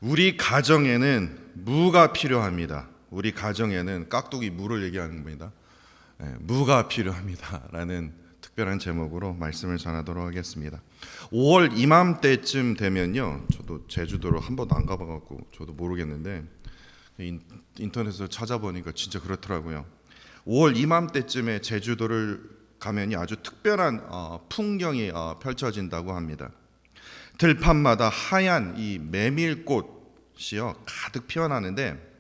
우리 가정에는 무가 필요합니다. 우리 가정에는 깍두기 무를 얘기하는 겁니다. 무가 필요합니다 라는 특별한 제목으로 말씀을 전하도록 하겠습니다. 5월 이맘때쯤 되면요, 저도 제주도로 한 번도 안 가봐갖고 저도 모르겠는데 인터넷에서 찾아보니까 진짜 그렇더라고요. 5월 이맘때쯤에 제주도를 가면이 아주 특별한 풍경이 펼쳐진다고 합니다. 들판마다 하얀 이 메밀꽃이요 가득 피어나는데,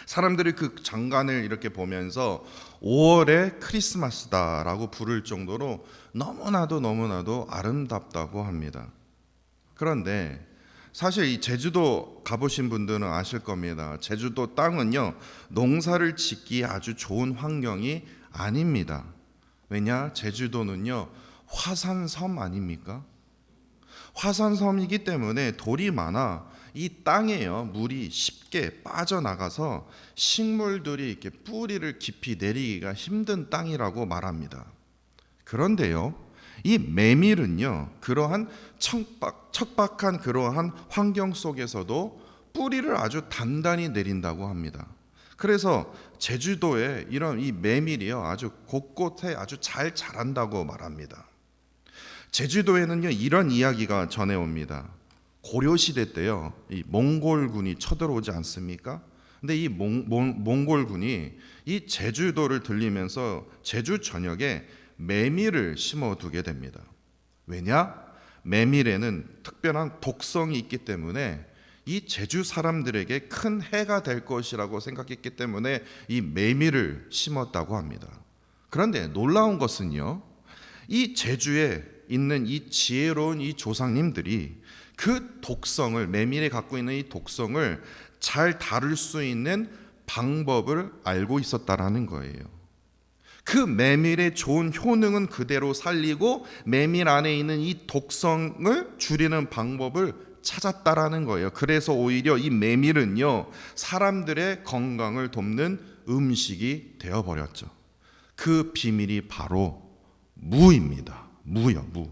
사람들이 그 장관을 이렇게 보면서 5월의 크리스마스다라고 부를 정도로 너무나도 아름답다고 합니다. 그런데 사실 이 제주도 가보신 분들은 아실 겁니다. 제주도 땅은요, 농사를 짓기에 아주 좋은 환경이 아닙니다. 왜냐? 제주도는요, 화산섬 아닙니까? 화산섬이기 때문에 돌이 많아 이 땅에요, 물이 쉽게 빠져나가서 식물들이 이렇게 뿌리를 깊이 내리기가 힘든 땅이라고 말합니다. 그런데요, 이 메밀은요, 그러한 척박한 그러한 환경 속에서도 뿌리를 아주 단단히 내린다고 합니다. 그래서 제주도에 이런 이 메밀이요, 아주 곳곳에 아주 잘 자란다고 말합니다. 제주도에는요, 이런 이야기가 전해옵니다. 고려시대 때요, 이 몽골군이 쳐들어오지 않습니까? 근데 이 몽골군이 이 제주도를 들리면서 제주 전역에 메밀을 심어두게 됩니다. 왜냐? 메밀에는 특별한 독성이 있기 때문에 이 제주 사람들에게 큰 해가 될 것이라고 생각했기 때문에 이 메밀을 심었다고 합니다. 그런데 놀라운 것은요, 이 제주에 있는 이 지혜로운 이 조상님들이 그 독성을, 메밀이 갖고 있는 이 독성을 잘 다룰 수 있는 방법을 알고 있었다라는 거예요. 그 메밀의 좋은 효능은 그대로 살리고 메밀 안에 있는 이 독성을 줄이는 방법을 찾았다라는 거예요. 그래서 오히려 이 메밀은요, 사람들의 건강을 돕는 음식이 되어버렸죠. 그 비밀이 바로 무입니다. 무요, 무.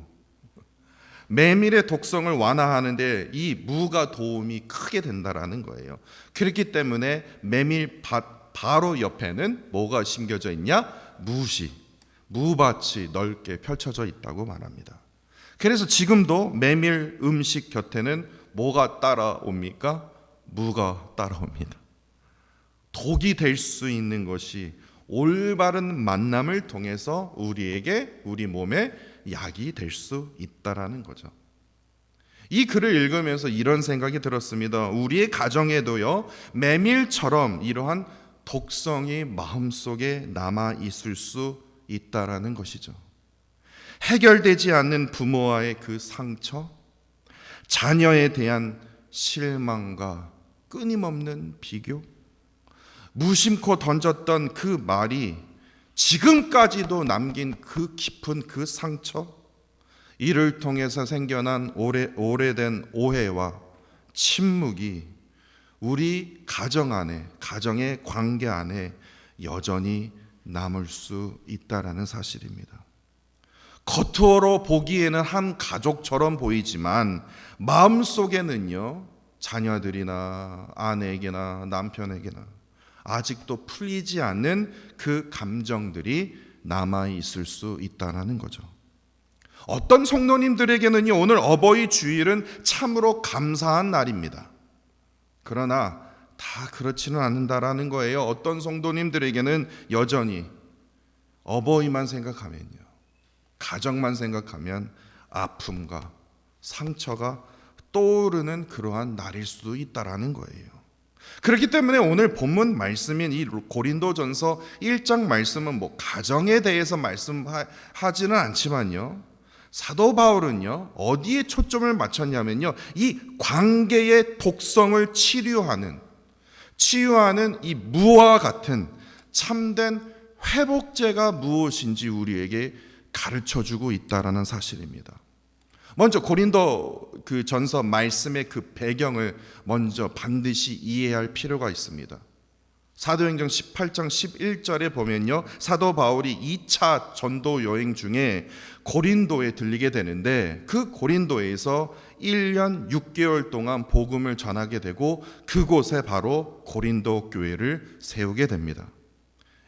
메밀의 독성을 완화하는데 이 무가 도움이 크게 된다라는 거예요. 그렇기 때문에 메밀밭 바로 옆에는 뭐가 심겨져 있냐? 무밭이 넓게 펼쳐져 있다고 말합니다. 그래서 지금도 메밀 음식 곁에는 뭐가 따라옵니까? 무가 따라옵니다. 독이 될 수 있는 것이 올바른 만남을 통해서 우리 몸에 약이 될 수 있다라는 거죠. 이 글을 읽으면서 이런 생각이 들었습니다. 우리의 가정에도요, 메밀처럼 이러한 독성이 마음속에 남아 있을 수 있다라는 것이죠. 해결되지 않는 부모와의 그 상처, 자녀에 대한 실망과 끊임없는 비교, 무심코 던졌던 그 말이 지금까지도 남긴 그 깊은 그 상처, 이를 통해서 생겨난 오래된 오해와 침묵이 우리 가정 안에, 가정의 관계 안에 여전히 남을 수 있다라는 사실입니다. 겉으로 보기에는 한 가족처럼 보이지만 마음속에는요, 자녀들이나 아내에게나 남편에게나 아직도 풀리지 않는 그 감정들이 남아 있을 수 있다는 거죠. 어떤 성도님들에게는요, 오늘 어버이 주일은 참으로 감사한 날입니다. 그러나 다 그렇지는 않는다라는 거예요. 어떤 성도님들에게는 여전히 어버이만 생각하면요, 가정만 생각하면 아픔과 상처가 떠오르는 그러한 날일 수도 있다라는 거예요. 그렇기 때문에 오늘 본문 말씀인 이 고린도전서 1장 말씀은 뭐 가정에 대해서 말씀하지는 않지만요, 사도 바울은요, 어디에 초점을 맞췄냐면요, 이 관계의 독성을 치유하는 이 무와 같은 참된 회복제가 무엇인지 우리에게 가르쳐주고 있다라는 사실입니다. 먼저 고린도 그 전서 말씀의 그 배경을 먼저 반드시 이해할 필요가 있습니다. 사도행전 18장 11절에 보면요, 사도 바울이 2차 전도 여행 중에 고린도에 들리게 되는데, 그 고린도에서 1년 6개월 동안 복음을 전하게 되고 그곳에 바로 고린도 교회를 세우게 됩니다.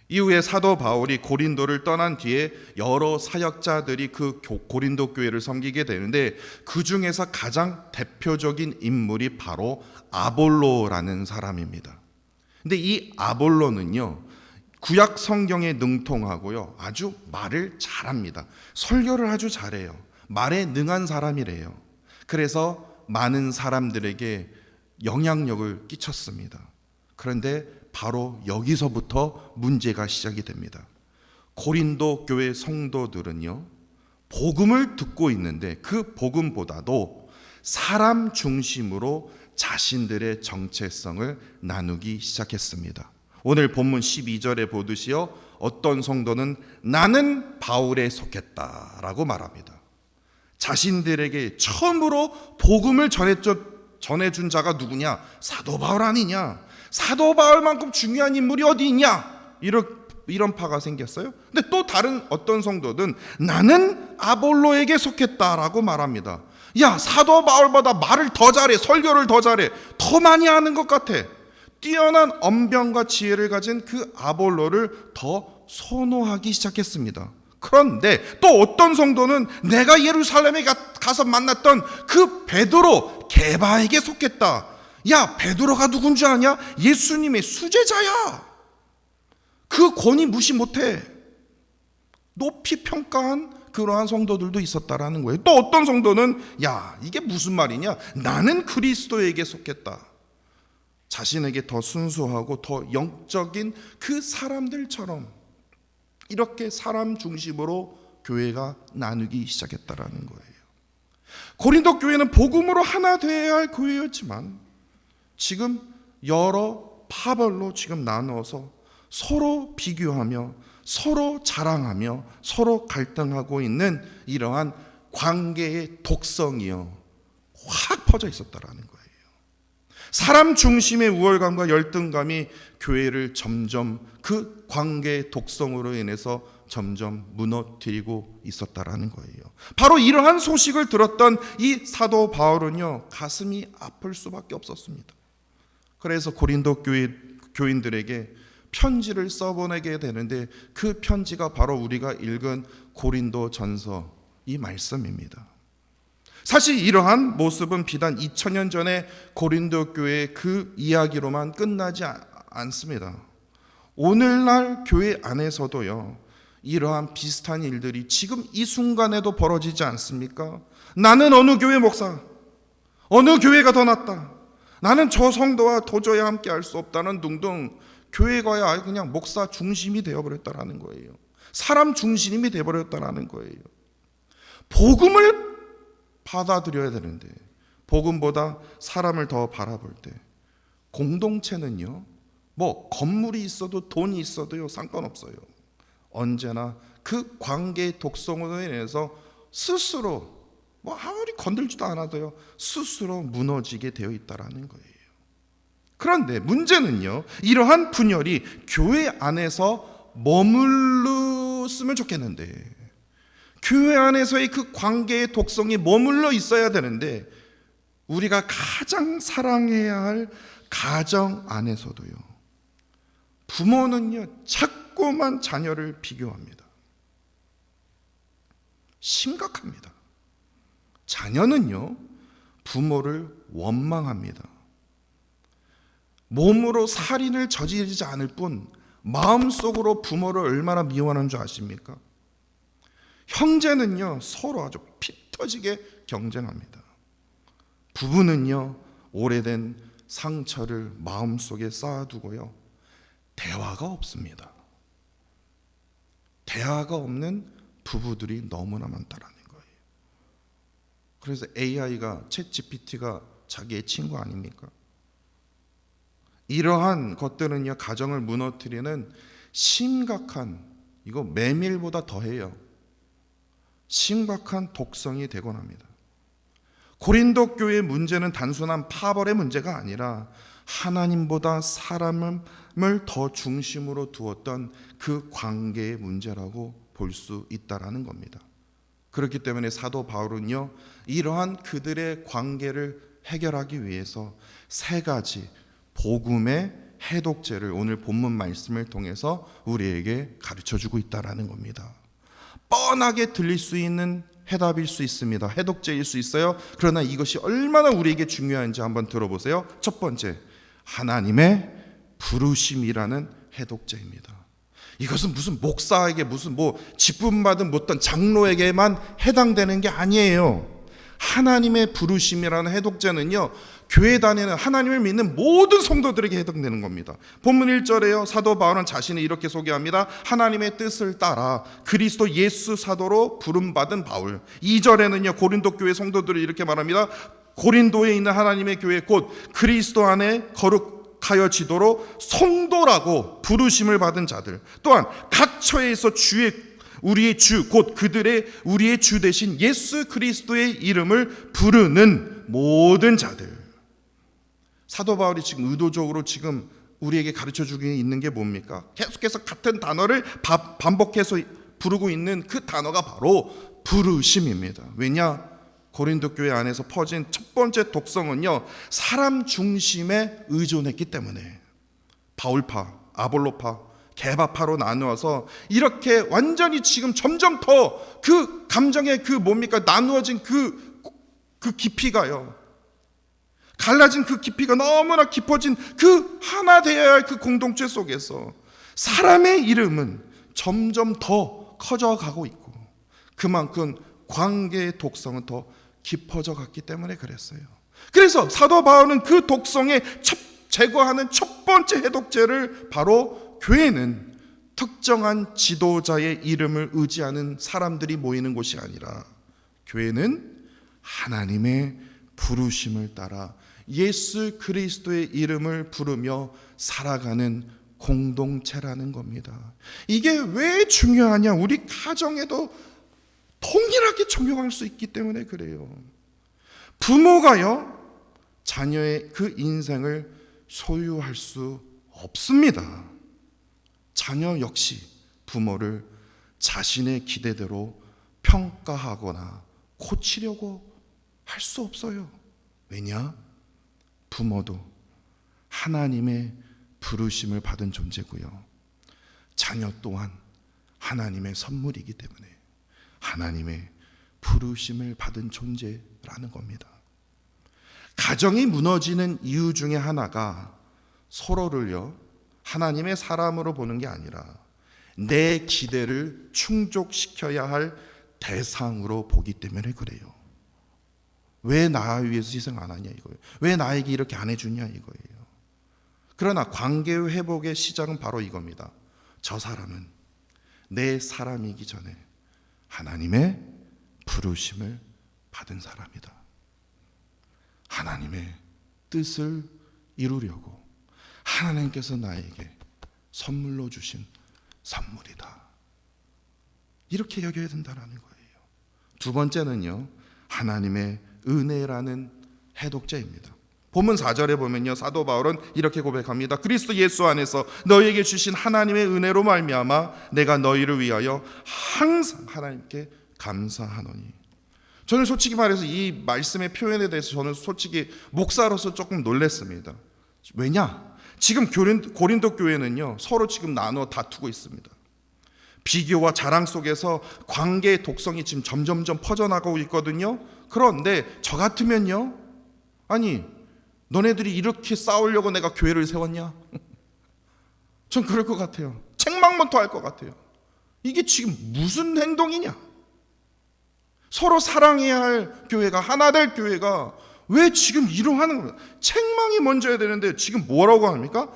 이후에 사도 바울이 고린도를 떠난 뒤에 여러 사역자들이 그 고린도 교회를 섬기게 되는데, 그 중에서 가장 대표적인 인물이 바로 아볼로라는 사람입니다. 근데 이 아볼로는요, 구약 성경에 능통하고요, 아주 말을 잘합니다. 설교를 아주 잘해요. 말에 능한 사람이래요. 그래서 많은 사람들에게 영향력을 끼쳤습니다. 그런데 바로 여기서부터 문제가 시작이 됩니다. 고린도 교회 성도들은요, 복음을 듣고 있는데 그 복음보다도 사람 중심으로 자신들의 정체성을 나누기 시작했습니다. 오늘 본문 12절에 보듯이요, 어떤 성도는 나는 바울에 속했다라고 말합니다. 자신들에게 처음으로 복음을 전해준 자가 누구냐? 사도 바울 아니냐? 사도 바울만큼 중요한 인물이 어디 있냐? 이런 파가 생겼어요. 근데 또 다른 어떤 성도는 나는 아볼로에게 속했다라고 말합니다. 야, 사도 바울보다 말을 더 잘해, 설교를 더 잘해, 더 많이 아는 것 같아. 뛰어난 언변과 지혜를 가진 그 아볼로를 더 선호하기 시작했습니다. 그런데 또 어떤 성도는 내가 예루살렘에 가서 만났던 그 베드로 게바에게 속했다. 야, 베드로가 누군지 아냐? 예수님의 수제자야. 그 권위 무시 못해. 높이 평가한 그러한 성도들도 있었다라는 거예요. 또 어떤 성도는 야, 이게 무슨 말이냐? 나는 그리스도에게 속했다. 자신에게 더 순수하고 더 영적인 그 사람들처럼 이렇게 사람 중심으로 교회가 나누기 시작했다라는 거예요. 고린도 교회는 복음으로 하나 되어야 할 교회였지만 지금 여러 파별로 지금 나누어서 서로 비교하며 서로 자랑하며 서로 갈등하고 있는 이러한 관계의 독성이요, 확 퍼져 있었다라는 거예요. 사람 중심의 우월감과 열등감이 교회를 점점 그 관계의 독성으로 인해서 점점 무너뜨리고 있었다라는 거예요. 바로 이러한 소식을 들었던 이 사도 바울은요, 가슴이 아플 수밖에 없었습니다. 그래서 고린도 교인들에게 편지를 써보내게 되는데 그 편지가 바로 우리가 읽은 고린도 전서 이 말씀입니다. 사실 이러한 모습은 비단 2000년 전에 고린도 교회의 그 이야기로만 끝나지 않습니다. 오늘날 교회 안에서도요, 이러한 비슷한 일들이 지금 이 순간에도 벌어지지 않습니까? 나는 어느 교회 목사, 어느 교회가 더 낫다, 나는 저 성도와 도저히 함께 할 수 없다는 등등, 교회가 아예 그냥 목사 중심이 되어버렸다라는 거예요. 사람 중심이 되어버렸다라는 거예요. 복음을 받아들여야 되는데 복음보다 사람을 더 바라볼 때 공동체는요, 뭐 건물이 있어도 돈이 있어도요 상관없어요. 언제나 그 관계의 독성으로 인해서 스스로 뭐 아무리 건들지도 않아도요 스스로 무너지게 되어 있다라는 거예요. 그런데 문제는요, 이러한 분열이 교회 안에서 머물렀으면 좋겠는데, 교회 안에서의 그 관계의 독성이 머물러 있어야 되는데, 우리가 가장 사랑해야 할 가정 안에서도요, 부모는요 자꾸만 자녀를 비교합니다. 심각합니다. 자녀는요 부모를 원망합니다. 몸으로 살인을 저지르지 않을 뿐 마음속으로 부모를 얼마나 미워하는 줄 아십니까? 형제는요 서로 아주 피 터지게 경쟁합니다. 부부는요 오래된 상처를 마음속에 쌓아두고요 대화가 없습니다. 대화가 없는 부부들이 너무나 많다라는 거예요. 그래서 AI가 챗GPT가 자기의 친구 아닙니까? 이러한 것들은요 가정을 무너뜨리는 심각한, 이거 메밀보다 더해요, 심각한 독성이 되곤 합니다. 고린도 교회의 문제는 단순한 파벌의 문제가 아니라 하나님보다 사람을 더 중심으로 두었던 그 관계의 문제라고 볼 수 있다라는 겁니다. 그렇기 때문에 사도 바울은요, 이러한 그들의 관계를 해결하기 위해서 세 가지 복음의 해독제를 오늘 본문 말씀을 통해서 우리에게 가르쳐주고 있다라는 겁니다. 뻔하게 들릴 수 있는 해답일 수 있습니다. 해독제일 수 있어요. 그러나 이것이 얼마나 우리에게 중요한지 한번 들어보세요. 첫 번째, 하나님의 부르심이라는 해독제입니다. 이것은 무슨 목사에게 무슨 직분받은 어떤 장로에게만 해당되는 게 아니에요. 하나님의 부르심이라는 해독제는요, 교회 다니는 하나님을 믿는 모든 성도들에게 해당되는 겁니다. 본문 1절에요, 사도 바울은 자신을 이렇게 소개합니다. 하나님의 뜻을 따라 그리스도 예수 사도로 부름받은 바울. 2절에는요, 고린도 교회 성도들을 이렇게 말합니다. 고린도에 있는 하나님의 교회 곧 그리스도 안에 거룩하여지도록 성도라고 부르심을 받은 자들, 또한 각 처에서 우리의 주 곧 우리의 주 대신 예수 그리스도의 이름을 부르는 모든 자들. 사도 바울이 지금 의도적으로 지금 우리에게 가르쳐주고 있는 게 뭡니까? 계속해서 같은 단어를 반복해서 부르고 있는 그 단어가 바로 부르심입니다. 왜냐? 고린도 교회 안에서 퍼진 첫 번째 독성은요, 사람 중심에 의존했기 때문에 바울파, 아볼로파, 개바파로 나누어서 이렇게 완전히 지금 점점 더 그 감정의 나누어진 그 깊이가요, 갈라진 그 깊이가 너무나 깊어진 그 하나 되어야 할 그 공동체 속에서 사람의 이름은 점점 더 커져가고 있고, 그만큼 관계의 독성은 더 깊어져 갔기 때문에 그랬어요. 그래서 사도 바울은 그 독성에 제거하는 첫 번째 해독제를 바로 교회는 특정한 지도자의 이름을 의지하는 사람들이 모이는 곳이 아니라 교회는 하나님의 부르심을 따라 예수 그리스도의 이름을 부르며 살아가는 공동체라는 겁니다. 이게 왜 중요하냐? 우리 가정에도 동일하게 적용할 수 있기 때문에 그래요. 부모가요, 자녀의 그 인생을 소유할 수 없습니다. 자녀 역시 부모를 자신의 기대대로 평가하거나 고치려고 할 수 없어요. 왜냐? 부모도 하나님의 부르심을 받은 존재고요, 자녀 또한 하나님의 선물이기 때문에 하나님의 부르심을 받은 존재라는 겁니다. 가정이 무너지는 이유 중에 하나가 서로를요, 하나님의 사람으로 보는 게 아니라 내 기대를 충족시켜야 할 대상으로 보기 때문에 그래요. 왜 나 위해서 희생 안 하냐 이거예요. 왜 나에게 이렇게 안 해주냐 이거예요. 그러나 관계 회복의 시작은 바로 이겁니다. 저 사람은 내 사람이기 전에 하나님의 부르심을 받은 사람이다. 하나님의 뜻을 이루려고 하나님께서 나에게 선물로 주신 선물이다. 이렇게 여겨야 된다는 거예요. 두 번째는요, 하나님의 은혜라는 해독제입니다. 본문 4절에 보면요, 사도 바울은 이렇게 고백합니다. 그리스도 예수 안에서 너희에게 주신 하나님의 은혜로 말미암아 내가 너희를 위하여 항상 하나님께 감사하노니. 저는 솔직히 말해서 이 말씀의 표현에 대해서 저는 솔직히 목사로서 조금 놀랐습니다. 왜냐? 지금 고린도 교회는요, 서로 지금 나눠 다투고 있습니다. 비교와 자랑 속에서 관계의 독성이 지금 점점점 퍼져나가고 있거든요. 그런데 저 같으면요, 아니 너네들이 이렇게 싸우려고 내가 교회를 세웠냐? 전 그럴 것 같아요. 책망부터 할 것 같아요. 이게 지금 무슨 행동이냐? 서로 사랑해야 할 교회가, 하나 될 교회가 왜 지금 이러하는 겁니까? 책망이 먼저 해야 되는데 지금 뭐라고 합니까?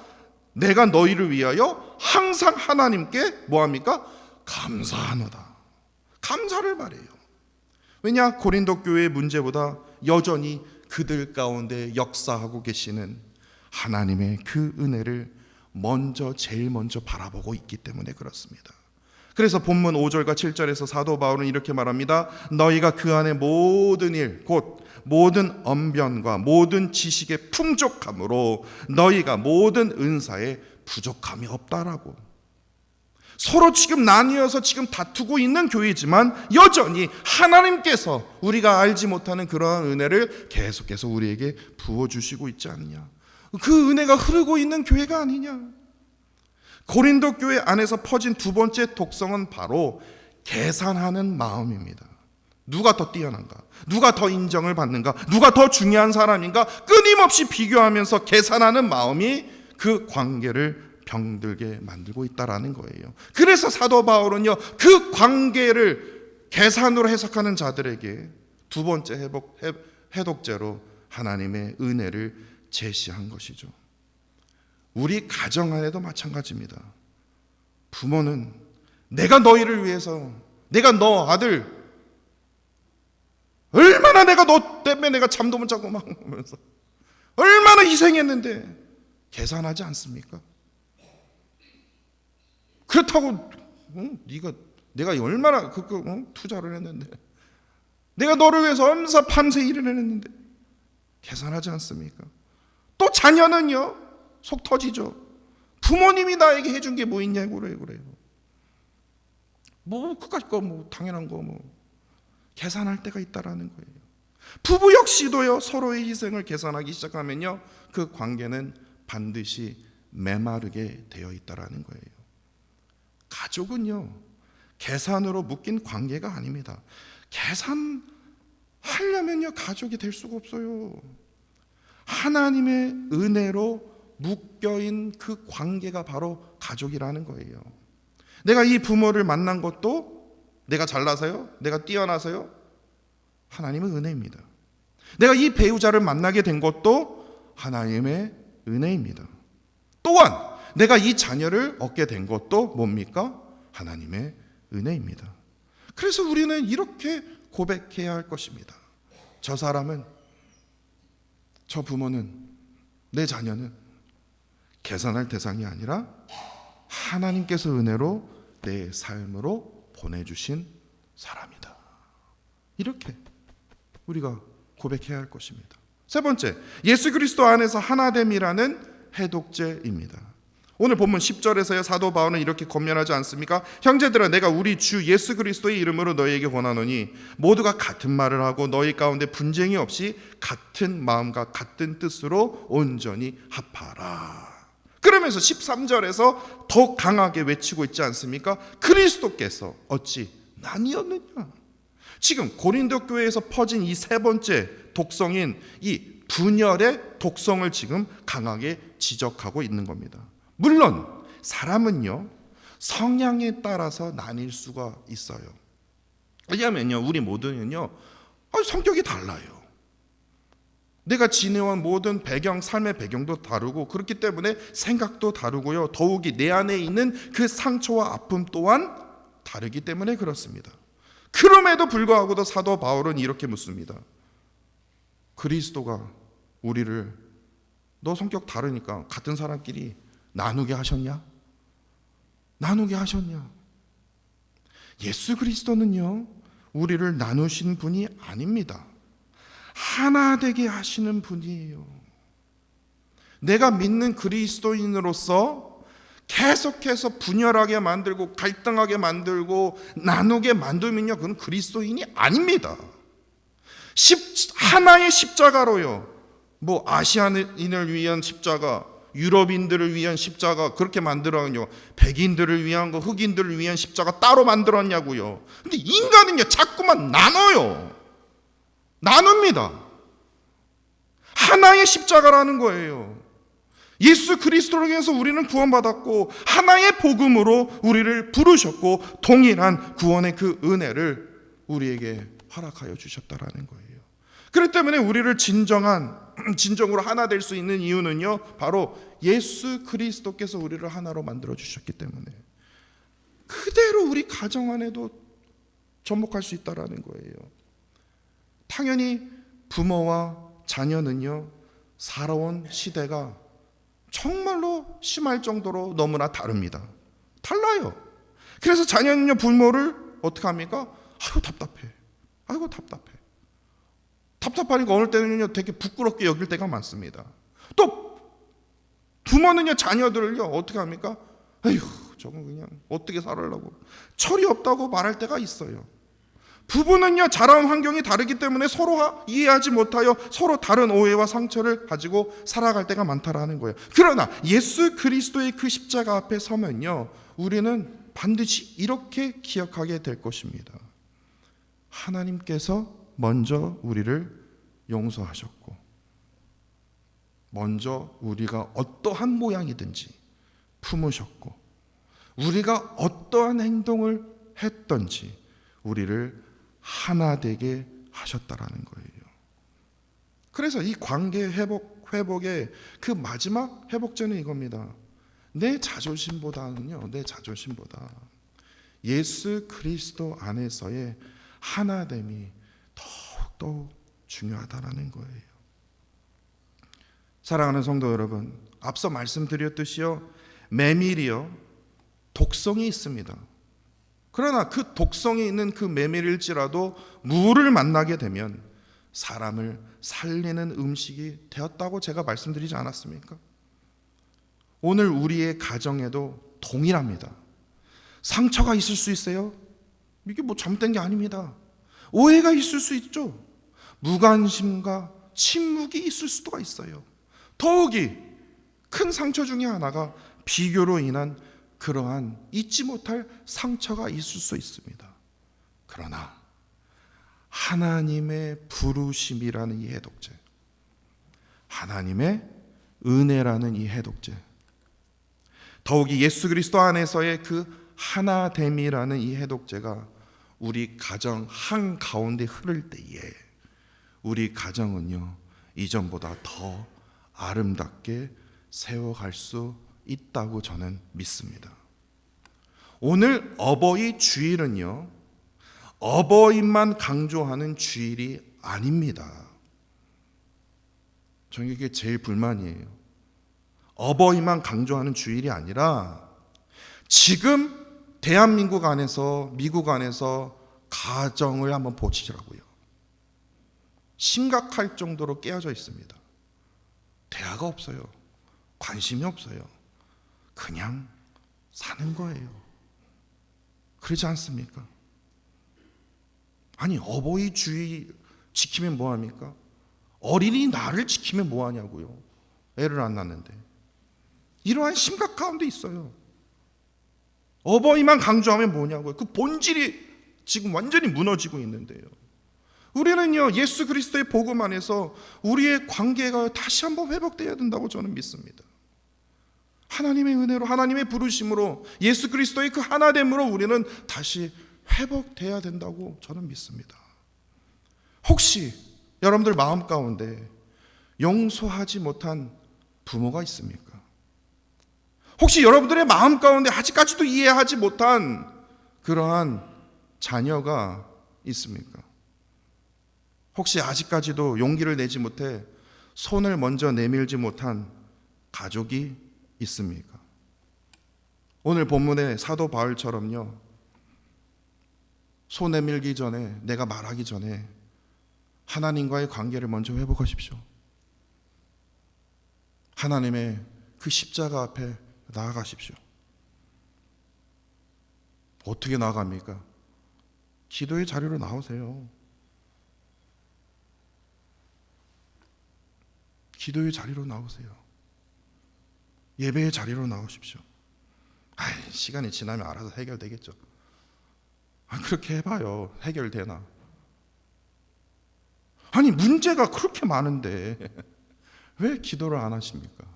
내가 너희를 위하여 항상 하나님께 뭐합니까? 감사하노다. 감사를 말해요. 왜냐? 고린도 교회의 문제보다 여전히 그들 가운데 역사하고 계시는 하나님의 그 은혜를 제일 먼저 바라보고 있기 때문에 그렇습니다. 그래서 본문 5절과 7절에서 사도 바울은 이렇게 말합니다. 너희가 그 안에 모든 일, 곧 모든 언변과 모든 지식의 풍족함으로 너희가 모든 은사에 부족함이 없다라고. 서로 지금 나뉘어서 지금 다투고 있는 교회지만 여전히 하나님께서 우리가 알지 못하는 그러한 은혜를 계속해서 우리에게 부어주시고 있지 않느냐. 그 은혜가 흐르고 있는 교회가 아니냐. 고린도 교회 안에서 퍼진 두 번째 독성은 바로 계산하는 마음입니다. 누가 더 뛰어난가? 누가 더 인정을 받는가? 누가 더 중요한 사람인가? 끊임없이 비교하면서 계산하는 마음이 그 관계를 병들게 만들고 있다라는 거예요. 그래서 사도 바울은요, 그 관계를 계산으로 해석하는 자들에게 두 번째 해독제로 하나님의 은혜를 제시한 것이죠. 우리 가정 안에도 마찬가지입니다. 부모는 내가 너희를 위해서, 내가 너 아들 얼마나 내가 너 때문에 내가 잠도 못 자고 막 하면서 얼마나 희생했는데 계산하지 않습니까? 그렇다고 내가 얼마나 투자를 했는데, 내가 너를 위해서 얼마나 밤새 일을 했는데 계산하지 않습니까? 또 자녀는요, 속 터지죠. 부모님이 나에게 해준 게 뭐 있냐고 그래요. 뭐 그까짓 거 뭐 당연한 거 뭐 계산할 때가 있다라는 거예요. 부부 역시도요, 서로의 희생을 계산하기 시작하면요, 그 관계는 반드시 메마르게 되어 있다라는 거예요. 가족은요, 계산으로 묶인 관계가 아닙니다. 계산하려면요, 가족이 될 수가 없어요. 하나님의 은혜로 묶여인 그 관계가 바로 가족이라는 거예요. 내가 이 부모를 만난 것도 내가 잘나서요? 내가 뛰어나서요? 하나님의 은혜입니다. 내가 이 배우자를 만나게 된 것도 하나님의 은혜입니다. 또한 내가 이 자녀를 얻게 된 것도 뭡니까? 하나님의 은혜입니다. 그래서 우리는 이렇게 고백해야 할 것입니다. 저 사람은, 저 부모는, 내 자녀는 계산할 대상이 아니라 하나님께서 은혜로 내 삶으로 보내주신 사람이다. 이렇게 우리가 고백해야 할 것입니다. 세 번째, 예수 그리스도 안에서 하나됨이라는 해독제입니다. 오늘 본문 10절에서요, 사도 바울은 이렇게 권면하지 않습니까? 형제들아, 내가 우리 주 예수 그리스도의 이름으로 너희에게 권하노니 모두가 같은 말을 하고 너희 가운데 분쟁이 없이 같은 마음과 같은 뜻으로 온전히 합하라. 그러면서 13절에서 더 강하게 외치고 있지 않습니까? 그리스도께서 어찌 나뉘었느냐. 지금 고린도 교회에서 퍼진 이 세 번째 독성인 이 분열의 독성을 지금 강하게 지적하고 있는 겁니다. 물론 사람은요, 성향에 따라서 나뉠 수가 있어요. 왜냐하면요, 우리 모두는요, 성격이 달라요. 내가 지내온 모든 배경, 삶의 배경도 다르고 그렇기 때문에 생각도 다르고요, 더욱이 내 안에 있는 그 상처와 아픔 또한 다르기 때문에 그렇습니다. 그럼에도 불구하고도 사도 바울은 이렇게 묻습니다. 그리스도가 우리를 너 성격 다르니까 같은 사람끼리 나누게 하셨냐? 나누게 하셨냐? 예수 그리스도는요, 우리를 나누신 분이 아닙니다. 하나 되게 하시는 분이에요. 내가 믿는 그리스도인으로서 계속해서 분열하게 만들고 갈등하게 만들고 나누게 만들면요, 그건 그리스도인이 아닙니다. 하나의 십자가로요, 뭐 아시아인을 위한 십자가, 유럽인들을 위한 십자가 그렇게 만들었냐고, 백인들을 위한 거, 흑인들을 위한 십자가 따로 만들었냐고요. 근데 인간은요, 자꾸만 나눠요. 나눕니다. 하나의 십자가라는 거예요. 예수 그리스도로 인해서 우리는 구원받았고 하나의 복음으로 우리를 부르셨고 동일한 구원의 그 은혜를 우리에게 허락하여 주셨다라는 거예요. 그렇기 때문에 우리를 진정으로 하나 될 수 있는 이유는요, 바로 예수 그리스도께서 우리를 하나로 만들어 주셨기 때문에 그대로 우리 가정 안에도 접목할 수 있다라는 거예요. 당연히 부모와 자녀는요, 살아온 시대가 정말로 심할 정도로 너무나 다릅니다. 달라요. 그래서 자녀는요, 부모를 어떻게 합니까? 아이고 답답해. 아이고 답답해. 답답하니까 어느 때는요 되게 부끄럽게 여길 때가 많습니다. 또 부모는요 자녀들을요 어떻게 합니까? 에휴 저거 그냥 어떻게 살으려고 철이 없다고 말할 때가 있어요. 부부는요 자라온 환경이 다르기 때문에 서로 이해하지 못하여 서로 다른 오해와 상처를 가지고 살아갈 때가 많다라는 거예요. 그러나 예수 그리스도의 그 십자가 앞에 서면요 우리는 반드시 이렇게 기억하게 될 것입니다. 하나님께서 먼저 우리를 용서하셨고, 먼저 우리가 어떠한 모양이든지 품으셨고, 우리가 어떠한 행동을 했던지 우리를 하나 되게 하셨다라는 거예요. 그래서 이 관계 회복의 그 마지막 회복제는 이겁니다. 내 자존심보다 예수 그리스도 안에서의 하나됨이 더욱더 중요하다라는 거예요. 사랑하는 성도 여러분, 앞서 말씀드렸듯이요, 메밀이요 독성이 있습니다. 그러나 그 독성이 있는 그 메밀일지라도 물을 만나게 되면 사람을 살리는 음식이 되었다고 제가 말씀드리지 않았습니까? 오늘 우리의 가정에도 동일합니다. 상처가 있을 수 있어요. 이게 뭐 잘못된 게 아닙니다. 오해가 있을 수 있죠. 무관심과 침묵이 있을 수도 있어요. 더욱이 큰 상처 중에 하나가 비교로 인한 그러한 잊지 못할 상처가 있을 수 있습니다. 그러나 하나님의 부르심이라는 이 해독제, 하나님의 은혜라는 이 해독제, 더욱이 예수 그리스도 안에서의 그 하나됨이라는 이 해독제가 우리 가정 한가운데 흐를 때에 우리 가정은요 이전보다 더 아름답게 세워갈 수 있다고 저는 믿습니다. 오늘 어버이 주일은요 어버이만 강조하는 주일이 아닙니다. 저는 이게 제일 불만이에요. 어버이만 강조하는 주일이 아니라 지금 대한민국 안에서 미국 안에서 가정을 한번 보시라고요. 심각할 정도로 깨어져 있습니다. 대화가 없어요. 관심이 없어요. 그냥 사는 거예요. 그러지 않습니까? 아니 어버이 주일 지키면 뭐합니까? 어린이날을 지키면 뭐하냐고요. 애를 안 낳는데. 이러한 심각 가운데 있어요. 어버이만 강조하면 뭐냐고요. 그 본질이 지금 완전히 무너지고 있는데요. 우리는요 예수 그리스도의 복음 안에서 우리의 관계가 다시 한번 회복되어야 된다고 저는 믿습니다. 하나님의 은혜로 하나님의 부르심으로 예수 그리스도의 그 하나됨으로 우리는 다시 회복되어야 된다고 저는 믿습니다. 혹시 여러분들 마음 가운데 용서하지 못한 부모가 있습니까? 혹시 여러분들의 마음 가운데 아직까지도 이해하지 못한 그러한 자녀가 있습니까? 혹시 아직까지도 용기를 내지 못해 손을 먼저 내밀지 못한 가족이 있습니까? 오늘 본문의 사도 바울처럼요 손 내밀기 전에 내가 말하기 전에 하나님과의 관계를 먼저 회복하십시오. 하나님의 그 십자가 앞에 나아가십시오. 어떻게 나아갑니까? 기도의 자리로 나오세요. 기도의 자리로 나오세요. 예배의 자리로 나오십시오. 시간이 지나면 알아서 해결되겠죠. 그렇게 해봐요. 해결되나? 아니 문제가 그렇게 많은데 왜 기도를 안 하십니까?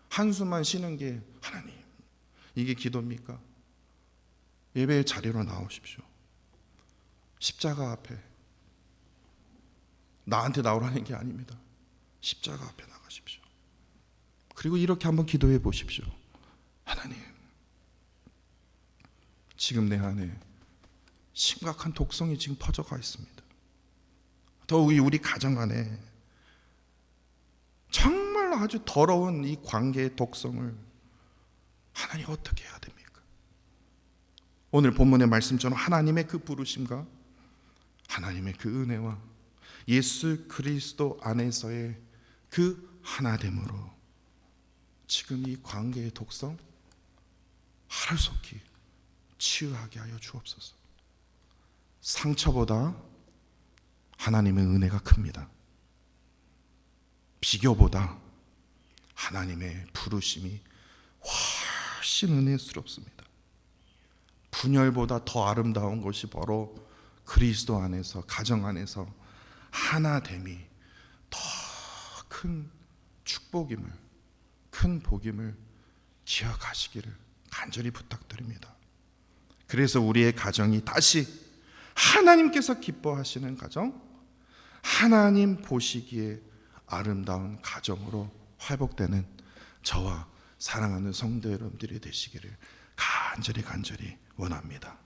한숨만 쉬는 게 하나님 이게 기도입니까? 예배의 자리로 나오십시오. 십자가 앞에 나한테 나오라는 게 아닙니다. 십자가 앞에 나가십시오. 그리고 이렇게 한번 기도해 보십시오. 하나님 지금 내 안에 심각한 독성이 지금 퍼져가 있습니다. 더욱이 우리 가정 안에 정말 아주 더러운 이 관계의 독성을 하나님 어떻게 해야 됩니까? 오늘 본문의 말씀처럼 하나님의 그 부르심과 하나님의 그 은혜와 예수 그리스도 안에서의 그 하나됨으로 지금 이 관계의 독성 하루속히 치유하게 하여 주옵소서. 상처보다 하나님의 은혜가 큽니다. 비교보다 하나님의 부르심이 훨씬 은혜스럽습니다. 분열보다 더 아름다운 것이 바로 그리스도 안에서, 가정 안에서 하나됨이 더 큰 축복임을, 큰 복임을 기억하시기를 간절히 부탁드립니다. 그래서 우리의 가정이 다시 하나님께서 기뻐하시는 가정, 하나님 보시기에 아름다운 가정으로 회복되는 저와 사랑하는 성도 여러분들이 되시기를 간절히 원합니다.